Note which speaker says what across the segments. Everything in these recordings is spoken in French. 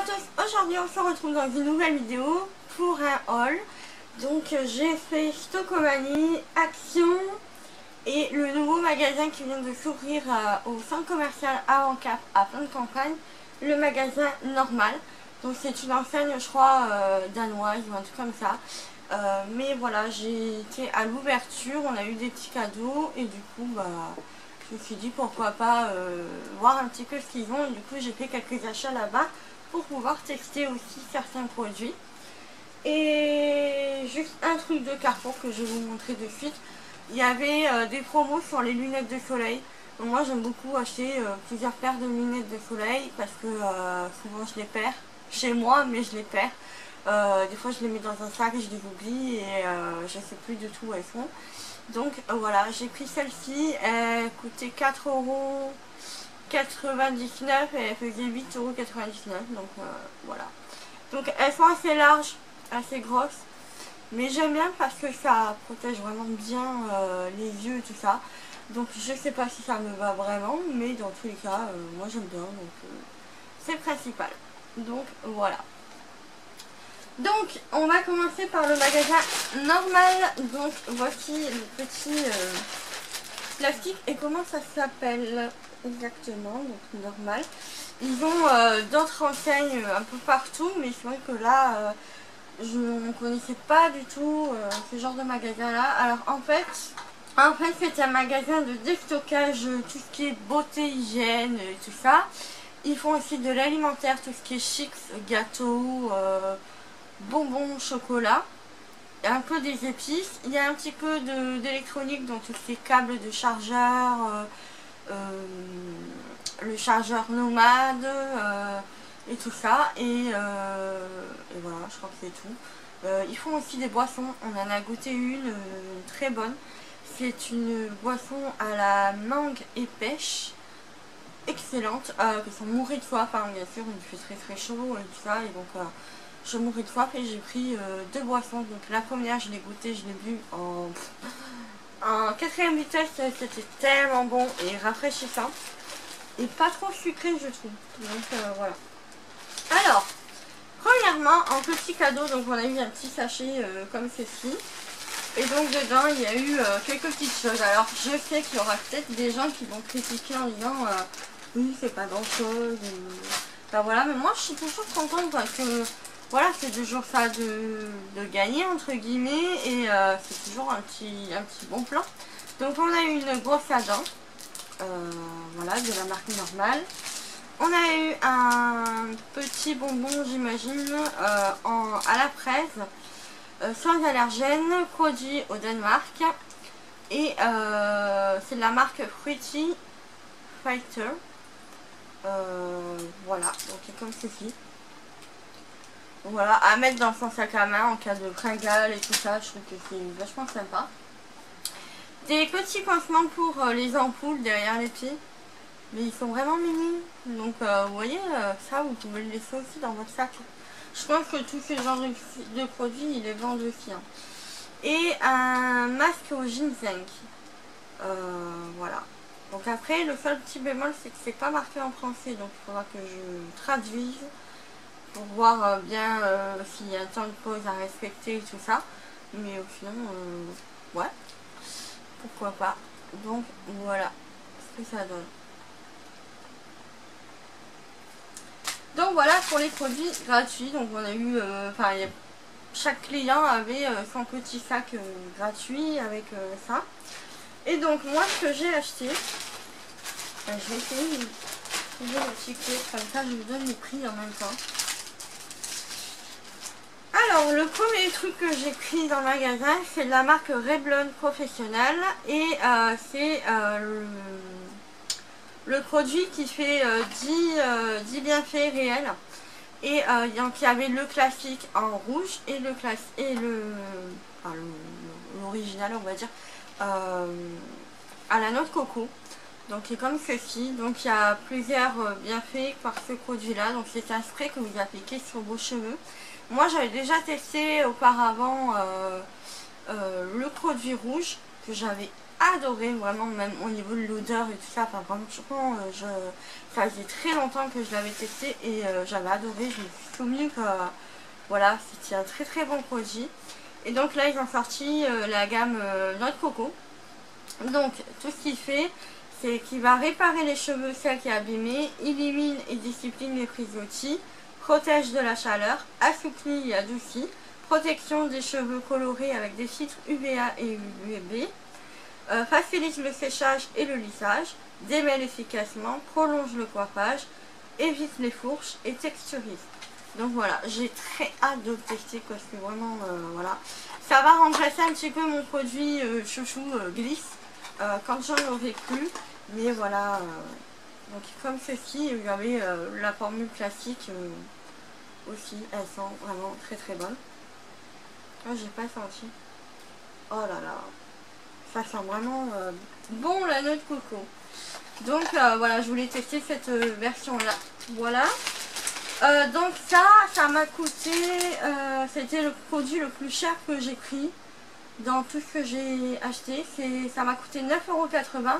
Speaker 1: tous, aujourd'hui on se retrouve dans une nouvelle vidéo pour un haul. Donc j'ai fait Stockomanie, Action et le nouveau magasin qui vient de s'ouvrir au centre commercial Avancap à Plan de Campagne, le magasin normal. Donc c'est une enseigne je crois danoise ou un truc comme ça. Mais voilà, j'ai été à l'ouverture, on a eu des petits cadeaux et du coup je me suis dit pourquoi pas voir un petit peu ce qu'ils ont, et du coup j'ai fait quelques achats là-bas pour pouvoir tester aussi certains produits. Et juste un truc de Carrefour que je vais vous montrer de suite, il y avait des promos sur les lunettes de soleil. Donc moi j'aime beaucoup acheter plusieurs paires de lunettes de soleil parce que souvent je les perds chez moi, mais je les perds. Des fois je les mets dans un sac et je les oublie et je sais plus du tout où elles sont. Donc voilà, j'ai pris celle-ci, elle coûtait 4,99 € et elle faisait 8,99 €. Donc voilà. Donc elles sont assez larges, assez grosses, mais j'aime bien parce que ça protège vraiment bien les yeux et tout ça. Donc je sais pas si ça me va vraiment, mais dans tous les cas, moi j'aime bien, donc c'est le principal. Donc voilà. Donc on va commencer par le magasin normal. Donc voici le petit plastique. Et comment ça s'appelle exactement? Donc normal. Ils ont d'autres enseignes un peu partout, mais c'est vrai que là je ne connaissais pas du tout ce genre de magasin là. Alors en fait c'est un magasin de déstockage, tout ce qui est beauté, hygiène et tout ça. Ils font aussi de l'alimentaire, tout ce qui est chips, gâteaux, bonbons, chocolat, un peu des épices. Il y a un petit peu d'électronique, donc tous ces câbles de chargeur, le chargeur nomade et tout ça. Et voilà, je crois que c'est tout. Ils font aussi des boissons. On en a goûté une très bonne. C'est une boisson à la mangue et pêche. Excellente, que sans mourir de soif, hein, bien sûr, il fait très chaud et tout ça, et donc je mourais de soif et j'ai pris deux boissons. Donc la première je l'ai goûtée, je l'ai bu en quatrième vitesse, c'était tellement bon et rafraîchissant et pas trop sucré je trouve. Donc voilà. Alors premièrement en petit cadeau, donc on a eu un petit sachet comme ceci. Et donc dedans il y a eu quelques petites choses. Alors je sais qu'il y aura peut-être des gens qui vont critiquer en disant oui c'est pas grand chose. Ben voilà, mais moi je suis toujours contente parce que voilà, c'est toujours ça de gagner entre guillemets et c'est toujours un petit bon plan. Donc on a eu une brosse à dents, voilà, de la marque normale. On a eu un petit bonbon j'imagine à la fraise. Sans allergène, produit au Danemark et c'est de la marque Fruity Fighter. Voilà, donc c'est comme ceci. Voilà, à mettre dans son sac à main en cas de fringale et tout ça, je trouve que c'est vachement sympa. Des petits pansements pour les ampoules derrière les pieds, mais ils sont vraiment mimi. Donc vous voyez, ça vous pouvez le laisser aussi dans votre sac. Je pense que tous ces genres de produits, ils les vendent aussi. Hein. Et un masque au ginseng. Voilà. Donc après, le seul petit bémol, c'est que c'est pas marqué en français. Donc il faudra que je traduise pour voir bien s'il y a un temps de pause à respecter et tout ça. Mais sinon, ouais. Pourquoi pas. Donc voilà ce que ça donne. Donc voilà pour les produits gratuits. Donc on a eu, chaque client avait son petit sac gratuit avec ça. Et donc moi ce que j'ai acheté, je vais essayer de trouver le ticket, comme ça je vous donne les prix en même temps. Alors le premier truc que j'ai pris dans le magasin, c'est de la marque Revlon Professionnel et c'est le produit qui fait 10 bienfaits réels. Et donc il y avait le classique en rouge et l'original on va dire à la noix de coco. Donc c'est comme ceci. Donc il y a plusieurs bienfaits par ce produit là. Donc c'est un spray que vous appliquez sur vos cheveux. Moi j'avais déjà testé auparavant le produit rouge que j'avais adoré, vraiment, même au niveau de l'odeur et tout ça. Enfin, franchement, ça faisait très longtemps que je l'avais testé et j'avais adoré. Je me suis souvenu que voilà, c'était un très très bon produit. Et donc là, ils ont sorti la gamme Noix de Coco. Donc, tout ce qu'il fait, c'est qu'il va réparer les cheveux secs et abîmés, élimine et discipline les frisottis, protège de la chaleur, assouplit et adoucit, protection des cheveux colorés avec des filtres UVA et UVB, facilite le séchage et le lissage, démêle efficacement, prolonge le coiffage, évite les fourches et texturise. Donc voilà, j'ai très hâte de le tester parce que vraiment, voilà. Ça va remplacer un petit peu mon produit chouchou Glisse quand j'en aurai plus. Mais voilà, donc comme ceci, il y avait la formule classique aussi. Elles sont vraiment très très bonnes. Oh, j'ai pas senti. Oh là là, ça sent vraiment bon la noix de coco. Donc voilà, je voulais tester cette version là. Voilà. Donc ça m'a coûté, c'était le produit le plus cher que j'ai pris dans tout ce que j'ai acheté. Ça m'a coûté 9,80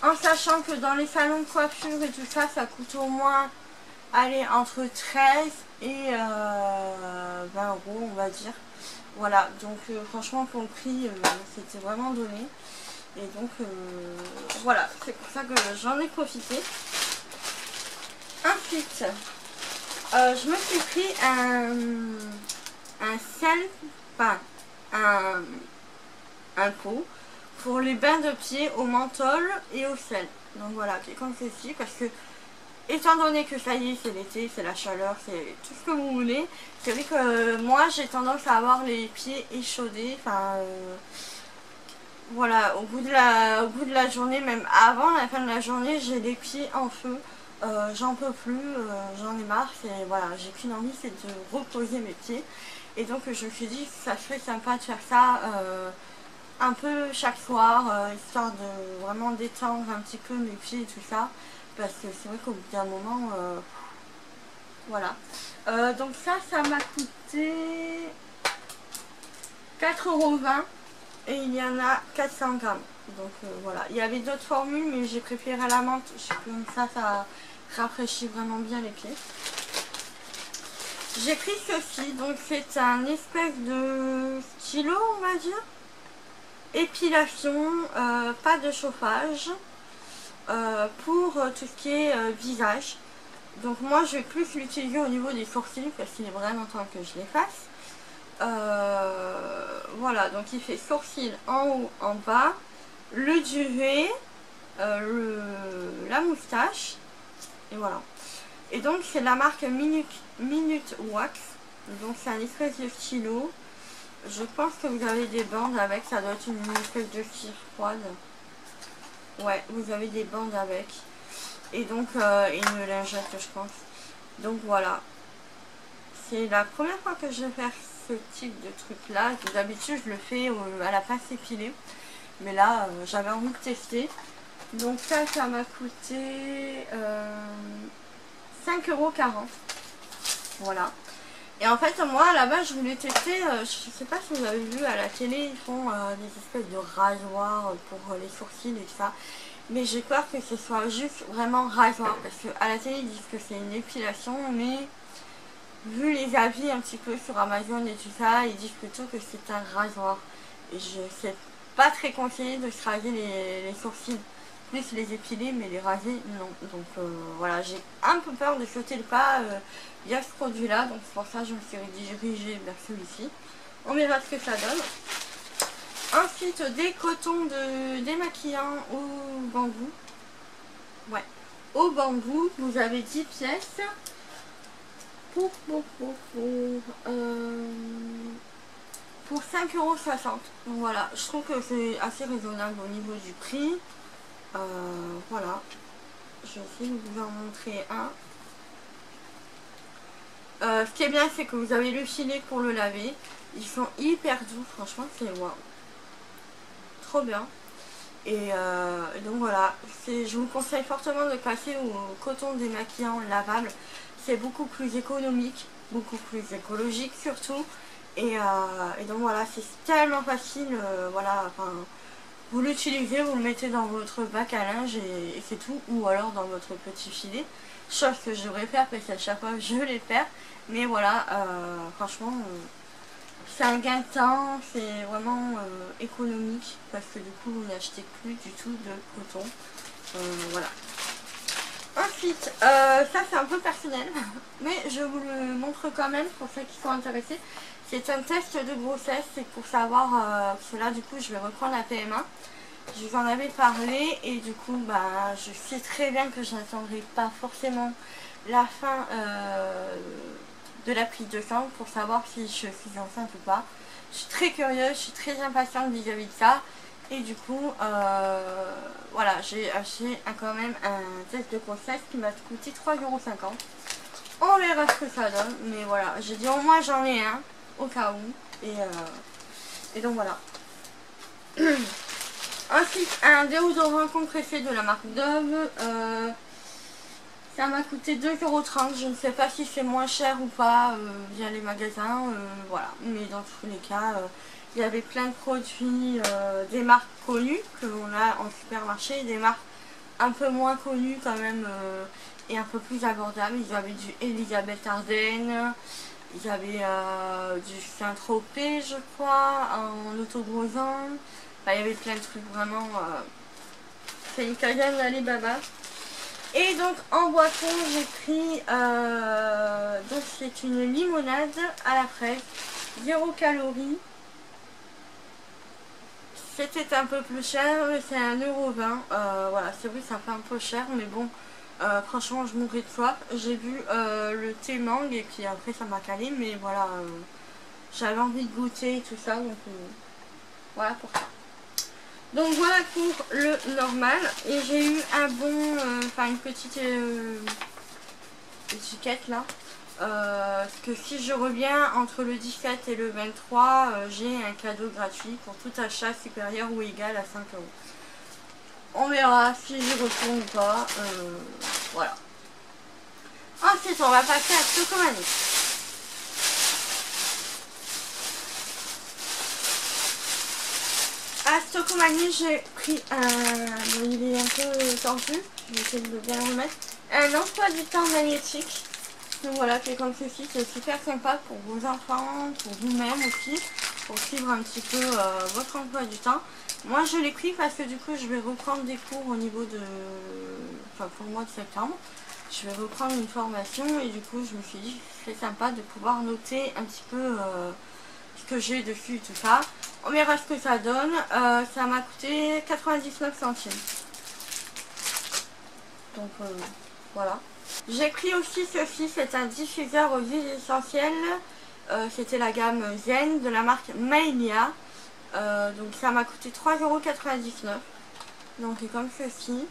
Speaker 1: €, en sachant que dans les salons de coiffure et tout ça, ça coûte au moins, allez, entre 13 et 20 € on va dire. Voilà, donc franchement pour le prix, c'était vraiment donné. Et donc voilà, c'est pour ça que j'en ai profité. Ensuite, je me suis pris un sel, enfin un pot pour les bains de pied au menthol et au sel. Donc voilà, qui est comme ceci, parce que étant donné que ça y est, c'est l'été, c'est la chaleur, c'est tout ce que vous voulez, c'est vrai que moi j'ai tendance à avoir les pieds échaudés, enfin voilà, au bout de la journée, même avant la fin de la journée, j'ai les pieds en feu. J'en peux plus, j'en ai marre, voilà, j'ai qu'une envie, c'est de reposer mes pieds. Et donc je me suis dit que ça serait sympa de faire ça un peu chaque soir, histoire de vraiment détendre un petit peu mes pieds et tout ça. Parce que c'est vrai qu'au bout d'un moment, voilà. Donc ça m'a coûté 4,20 € et il y en a 400 grammes. Donc voilà, il y avait d'autres formules mais j'ai préféré la menthe, comme ça rafraîchit vraiment bien les pieds. J'ai pris ceci, donc c'est un espèce de stylo on va dire, épilation, pas de chauffage, pour tout ce qui est visage. Donc moi je vais plus l'utiliser au niveau des sourcils parce qu'il est vraiment temps que je les fasse. Voilà, donc il fait sourcils en haut, en bas, le duvet, la moustache, et voilà. Et donc c'est la marque Minute Wax, donc c'est un espèce de stylo. Je pense que vous avez des bandes avec, ça doit être une espèce de cire froide. Ouais, vous avez des bandes avec. Et donc une lingette je pense. Donc voilà. C'est la première fois que je vais faire ce type de truc là. D'habitude je le fais à la pince épilée. Mais là j'avais envie de tester. Donc ça m'a coûté 5,40 €. Voilà. Et en fait moi à la base je voulais tester, je sais pas si vous avez vu à la télé, ils font des espèces de rasoirs pour les sourcils et tout ça. Mais j'ai peur que ce soit juste vraiment rasoir. Parce qu'à la télé ils disent que c'est une épilation, mais vu les avis un petit peu sur Amazon et tout ça, ils disent plutôt que c'est un rasoir. Et je sais pas très conseillé de se raser les sourcils. Plus les épiler, mais les raser, non. Donc voilà, j'ai un peu peur de sauter le pas via ce produit là. Donc c'est pour ça que je me suis dirigée vers celui-ci. On verra ce que ça donne. Ensuite, des cotons démaquillants au bambou. Ouais, au bambou, vous avez 10 pièces. Pour 5,60 €. Donc voilà, je trouve que c'est assez raisonnable au niveau du prix. Voilà, je vais essayer de vous en montrer un. Ce qui est bien, c'est que vous avez le filet pour le laver. Ils sont hyper doux, franchement, c'est waouh. Trop bien. Et donc voilà, je vous conseille fortement de passer au coton démaquillant lavable. C'est beaucoup plus économique, beaucoup plus écologique surtout. Et donc voilà, c'est tellement facile, voilà, enfin, vous l'utilisez, vous le mettez dans votre bac à linge et c'est tout, ou alors dans votre petit filet, chose que je devrais faire parce qu'à chaque fois je les perds, mais voilà, franchement c'est un gain de temps, c'est vraiment économique parce que du coup vous n'achetez plus du tout de coton, voilà. Ensuite, ça c'est un peu personnel, mais je vous le montre quand même pour ceux qui sont intéressés. C'est un test de grossesse, c'est pour savoir, parce que là du coup je vais reprendre la PMA. Je vous en avais parlé et du coup bah, je sais très bien que je n'attendrai pas forcément la fin de la prise de sang pour savoir si je suis enceinte ou pas. Je suis très curieuse, je suis très impatiente vis-à-vis de ça. Et du coup, voilà, j'ai acheté quand même un test de grossesse qui m'a coûté 3,50 €. On verra ce que ça donne, mais voilà, j'ai dit au moins j'en ai un, au cas où. Et donc voilà. Ensuite, un déodorant compressé de la marque Dove. Ça m'a coûté 2,30 €. Je ne sais pas si c'est moins cher ou pas via les magasins. Voilà, mais dans tous les cas... il y avait plein de produits, des marques connues que l'on a en supermarché, des marques un peu moins connues quand même et un peu plus abordables. Il y avait du Elisabeth Arden, il y avait du Saint-Tropez je crois, en autogrosant. Enfin, il y avait plein de trucs vraiment, c'est une cagade d'Alibaba. Et donc en boisson j'ai pris, donc c'est une limonade à la fraise, 0 calories. C'était un peu plus cher, c'est 1,20 €. Voilà, c'est vrai que ça fait un peu cher, mais bon, franchement, je mourrais de soif. J'ai bu le thé mangue et puis après ça m'a calé, mais voilà, j'avais envie de goûter et tout ça, donc voilà pour ça. Donc voilà pour le normal, et j'ai eu un bon, enfin une petite étiquette là. Parce que si je reviens entre le 17 et le 23, j'ai un cadeau gratuit pour tout achat supérieur ou égal à 5 €. On verra si j'y retourne ou pas. Voilà. Ensuite, on va passer à Chocomanie. À Chocomanie, j'ai pris un... il est un peu tordu, je vais essayer de bien le remettre. Un emploi du temps magnétique. Donc voilà, fait comme ceci, c'est super sympa pour vos enfants, pour vous-même aussi, pour suivre un petit peu votre emploi du temps. Moi je l'ai pris parce que du coup je vais reprendre des cours au niveau de... enfin pour le mois de septembre. Je vais reprendre une formation et du coup je me suis dit c'est sympa de pouvoir noter un petit peu ce que j'ai dessus et tout ça. On verra ce que ça donne. Ça m'a coûté 99 centimes. Donc voilà. J'ai pris aussi ceci, c'est un diffuseur aux huiles essentielles. C'était la gamme Zen de la marque Maelia. Donc ça m'a coûté 3,99 €. Donc c'est comme ceci.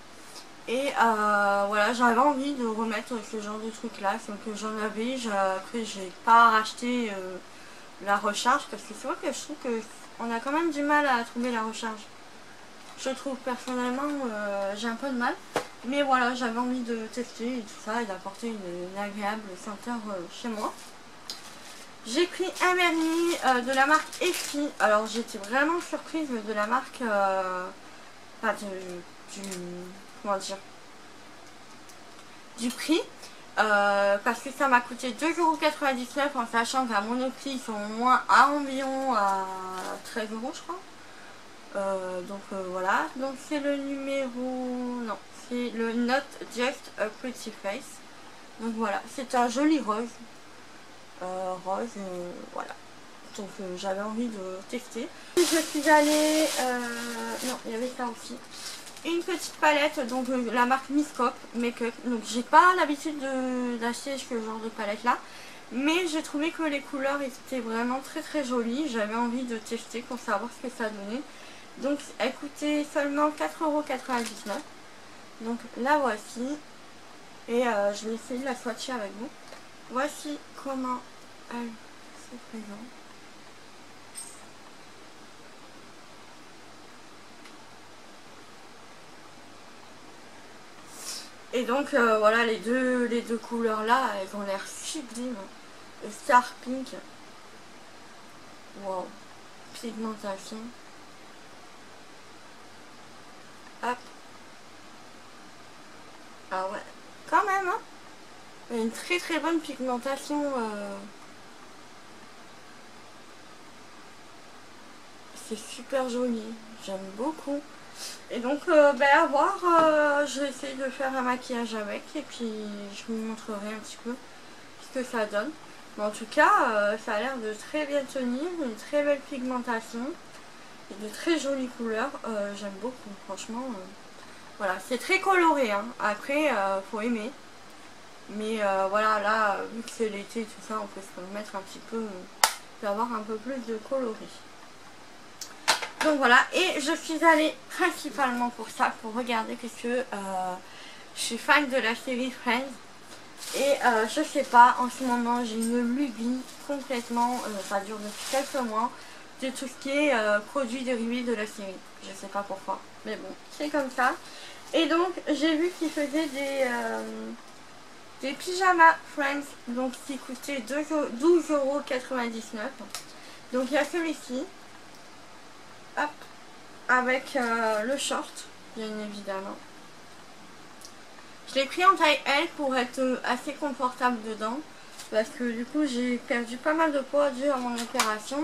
Speaker 1: Et voilà, j'avais envie de remettre ce genre de truc là. Donc j'en avais. Après j'ai pas racheté la recharge parce que c'est vrai que je trouve qu'on a quand même du mal à trouver la recharge. Je trouve personnellement j'ai un peu de mal. Mais voilà, j'avais envie de tester et tout ça et d'apporter une agréable senteur chez moi. J'ai pris un vernis de la marque Effie. Alors j'étais vraiment surprise de la marque, enfin comment dire, du prix. Parce que ça m'a coûté 2,99 € en sachant qu'à Monoprix ils sont au moins à environ à 13 € je crois. Donc voilà, donc c'est le numéro, non, c'est le Not Just a Pretty Face. Donc voilà, c'est un joli rose. Voilà. Donc j'avais envie de tester. Je suis allée, non, il y avait ça aussi. Une petite palette, donc la marque Miscope Makeup. Donc j'ai pas l'habitude d'acheter ce genre de palette là. Mais j'ai trouvé que les couleurs étaient vraiment très très jolies. J'avais envie de tester pour savoir ce que ça donnait. Donc elle coûtait seulement 4,99 €. Donc la voici. Et je vais essayer de la swatcher avec vous. Voici comment elle se présente. Et donc voilà, les deux couleurs là, elles ont l'air sublimes. Le Star Pink. Wow. Pigmentation. Hop. Ah ouais, quand même, hein. Il y a une très très bonne pigmentation. C'est super joli, j'aime beaucoup. Et donc, ben à voir, je vais essayer de faire un maquillage avec et puis je vous montrerai un petit peu ce que ça donne. Mais en tout cas, ça a l'air de très bien tenir, une très belle pigmentation et de très jolies couleurs. J'aime beaucoup, franchement. Voilà, c'est très coloré, hein. Après, faut aimer. Mais voilà, là, vu que c'est l'été et tout ça, on peut se permettre un petit peu d'avoir un peu plus de coloris. Donc voilà, et je suis allée principalement pour ça, pour regarder, parce que je suis fan de la série Friends. Et je sais pas, en ce moment j'ai une lubie complètement, ça dure depuis quelques mois, de tout ce qui est produits dérivés de la série. Je sais pas pourquoi, mais bon, c'est comme ça. Et donc j'ai vu qu'ils faisaient des pyjamas Friends, donc qui coûtaient 12,99 €. Donc il y a celui-ci. Hop, avec le short, bien évidemment. Je l'ai pris en taille L pour être assez confortable dedans, parce que du coup j'ai perdu pas mal de poids dû à mon opération.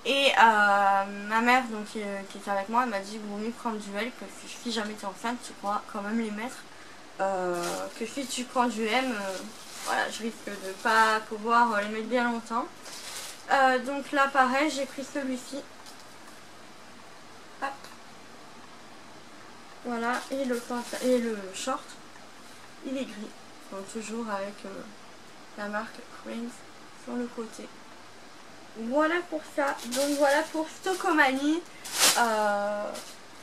Speaker 1: Et ma mère donc, qui est avec moi, elle m'a dit vaut mieux prendre du L, parce que si jamais tu es enceinte tu pourras quand même les mettre. Que si tu prends du M, voilà, je risque de pas pouvoir les mettre bien longtemps. Donc là pareil, j'ai pris celui-ci. Hop. Voilà, et le short, il est gris, donc toujours avec la marque Friends sur le côté. Voilà pour ça. Donc voilà pour Stockomanie.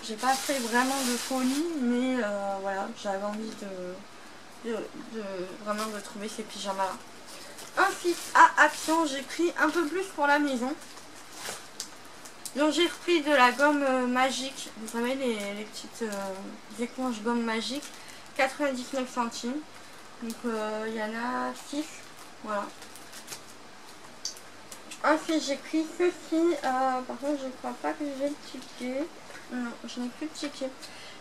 Speaker 1: J'ai pas fait vraiment de folie, mais voilà, j'avais envie vraiment de trouver ces pyjamas là. Ensuite à Action, j'ai pris un peu plus pour la maison. Donc j'ai repris de la gomme magique, vous savez les petites éponges gomme magique, 99 centimes. Donc il y en a 6, voilà. Ensuite j'ai pris ceci, par contre je crois pas que j'ai le ticket, non je n'ai plus de ticket.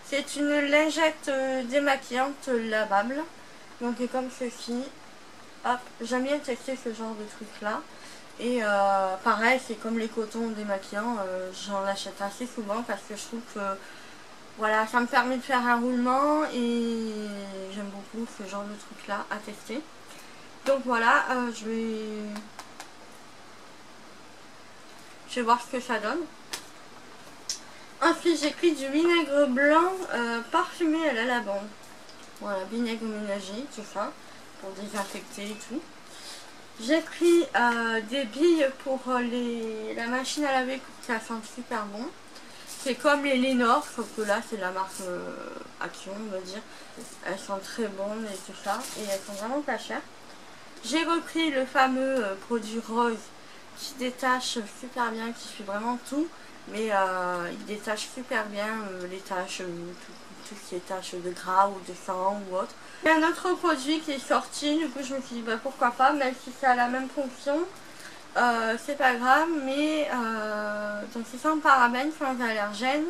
Speaker 1: C'est une lingette démaquillante lavable, donc comme ceci. Hop, j'aime bien tester ce genre de truc là. Et pareil, c'est comme les cotons démaquillants, j'en achète assez souvent parce que je trouve que voilà, ça me permet de faire un roulement et j'aime beaucoup ce genre de truc là à tester. Donc voilà, je vais voir ce que ça donne. Ensuite j'ai pris du vinaigre blanc parfumé à la lavande. Voilà, vinaigre ménager, tout ça, pour désinfecter et tout. J'ai pris des billes pour la machine à laver pour que ça sente super bon. C'est comme les Lénore, sauf que là c'est la marque Action, on va dire. Elles sont très bonnes et tout ça, et elles sont vraiment pas chères. J'ai repris le fameux produit rose qui détache super bien, qui fait vraiment tout, mais il détache super bien les taches, tout ce qui est taches de gras ou de sang ou autre. Il y a un autre produit qui est sorti, du coup je me suis dit bah, pourquoi pas, même si ça a la même fonction, c'est pas grave, mais donc c'est sans parabènes, sans allergènes,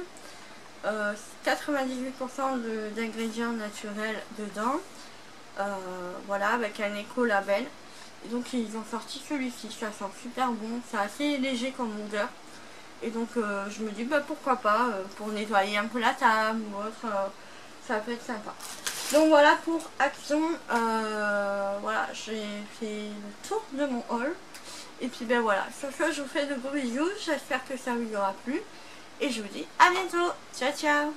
Speaker 1: 98% d'ingrédients naturels dedans, voilà, avec un éco-label. Et donc ils ont sorti celui-ci, ça sent super bon, c'est assez léger comme odeur. Et donc je me dis bah pourquoi pas, pour nettoyer un peu la table ou autre, ça peut être sympa. Donc voilà pour Action, voilà, j'ai fait le tour de mon haul. Et puis ben voilà, sur ce je vous fais de gros bisous, j'espère que ça vous aura plu. Et je vous dis à bientôt, ciao ciao.